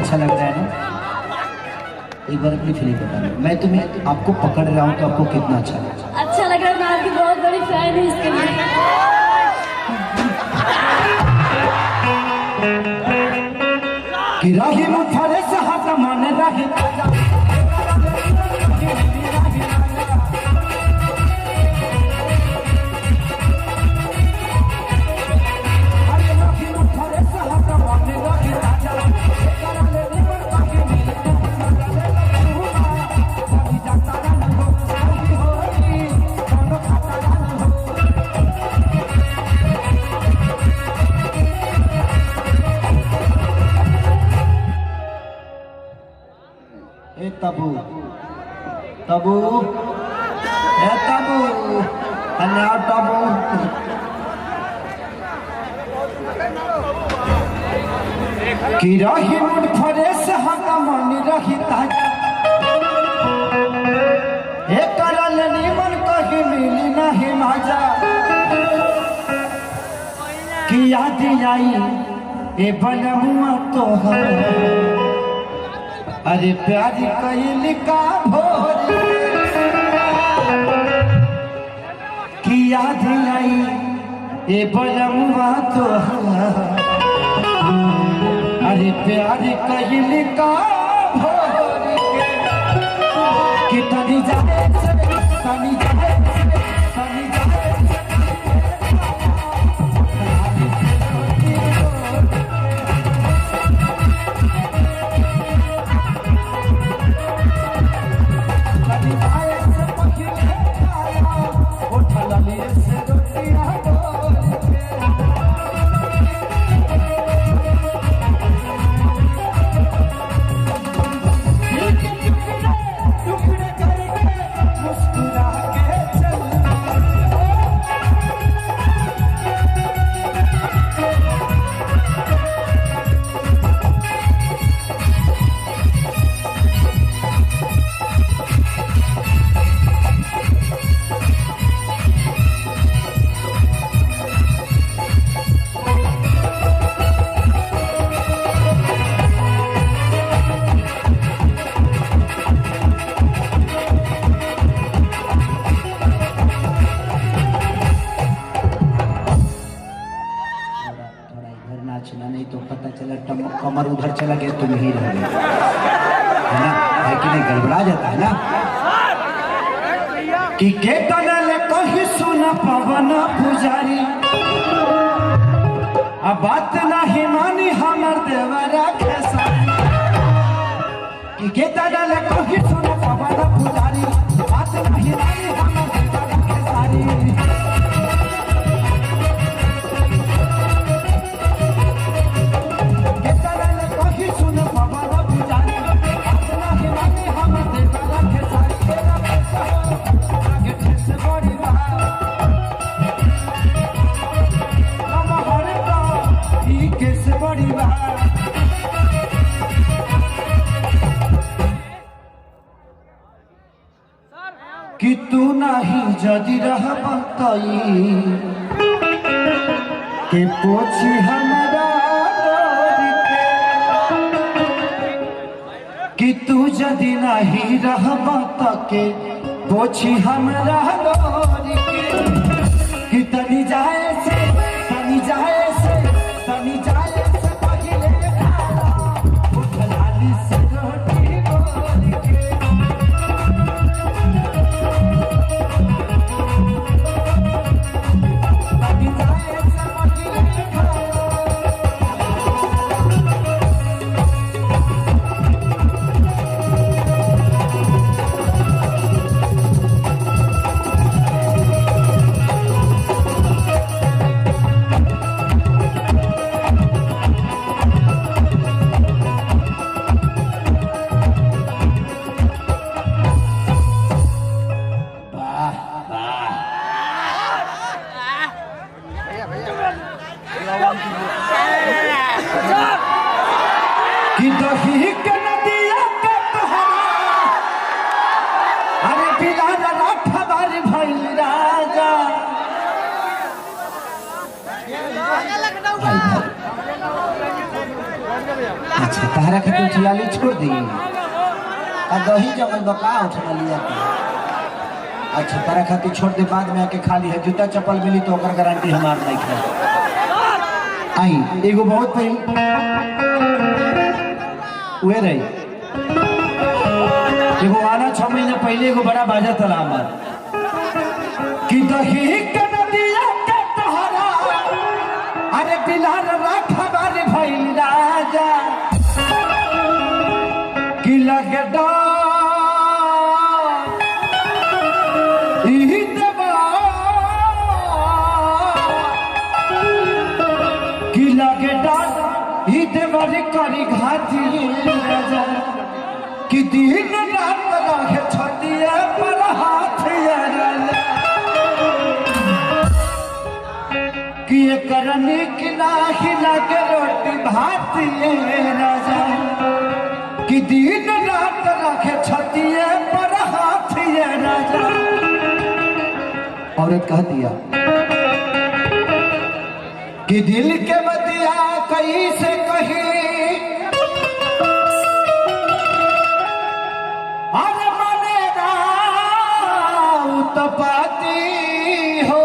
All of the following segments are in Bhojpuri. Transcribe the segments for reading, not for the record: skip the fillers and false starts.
अच्छा लग रहा है ना? एक बार अपनी फीलिंग बता दो। मैं तुम्हें आपको पकड़ रहा हूँ तो आपको कितना अच्छा लग रहा है? अच्छा लग रहा है, मैं आपकी बहुत बड़ी फैन हूँ इसके लिए। कि राही मुठारे से हाथ माने राही तबू तबू ए तबू अन्या तबू कि रही मुठ फरे से हम मन रही ताजा ए करल निमन कहीं मिली नहीं मजा कि याद आई ए बनमुआ तो है अरे प्यार कैल का भोर की याद आई ए बलमुआ तो अरे प्यार कैल का भोर कि तनी जाए तनी जाए तनी जाए नहीं तो पता चला कमर उधर चला गया तुम ही रह गए, है ना? है कि नहीं? गड़बड़ा जाता है ना कि के तनले कही सुना पवन पुजारी अब बात नहीं मानी हमर देवरा खेसारी कि के तनले कही सुना पवन पुजारी बात नहीं मानी हमर देवरा खेसारी कि तू नहीं जदि रह के पोछी हमारा कि तू जदि नहीं रह के पोछी हमारा कि तनी जाए से तनी जाए से तनी जाए से पहिले उठलाली से रोटी बोल के कि दही के नदिया के तोहरा अरे बिलाल राठवार भइल राजा अच्छा तहरा के तो ठियाली छोड़ दी आ दही जमल बका उठा लिया अच्छा तारा खातिर छोड़ दे बाद में आके खा ली है जूता चप्पल मिली तो ओकर गारंटी हमार नहीं है आई एगो बहुत पहले उहे रही एगो आना 6 महीना पहले एगो बड़ा बाजा तला हमार कि दही के नदिया के तहरा अरे बिलार रखबार भइल राजा कि लगे करी घाटी राजा कि दिन रात रहे छतिया पर हाथ राजा कि करनी कि नाही लगे रोटी भात राजा कि दिन रात रखे छतिया पर हाथ राजा औरत कह दिया कि दिल के बतिया कैसे कही अरे मनेगा उत्पत्ति हो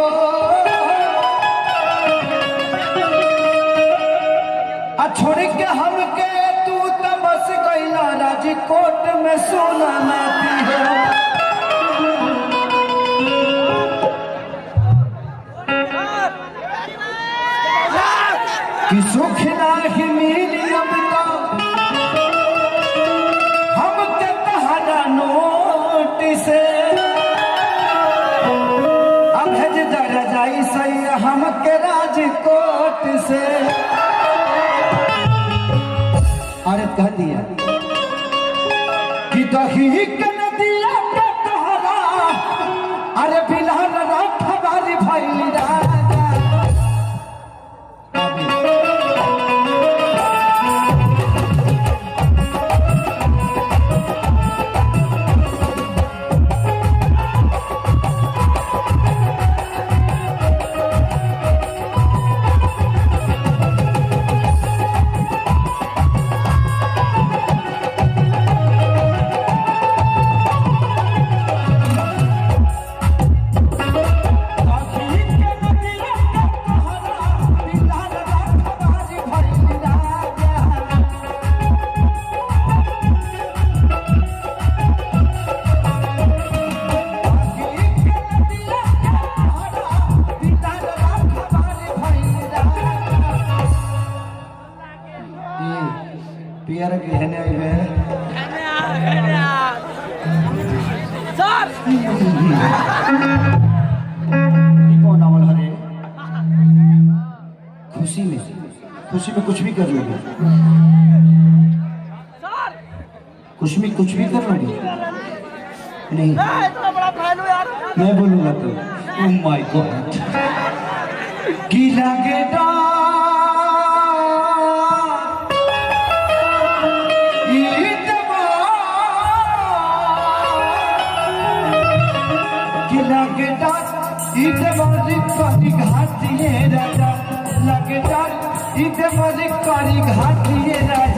छोड़ के हमके तू तो बस गईला राजकोट में सोना नाती हो कि सुख नाही मिली अब हमके तहरा नोट से अब भेज दर जाई सही हमके राजकोट से औरत कह दिया कि दही के नदिया के तहरा अरे बिलाल रखबारी भइल राजा पियर के रहने आई है सर कौन आवल हरे खुशी में कुछ भी कर लोगे कुछ भी कर लोगे नहीं इतना बड़ा फैन हो यार मैं बोलूंगा तो ओह माय गॉड की लगे करी घाटी राजा लगे करी घाटी राजा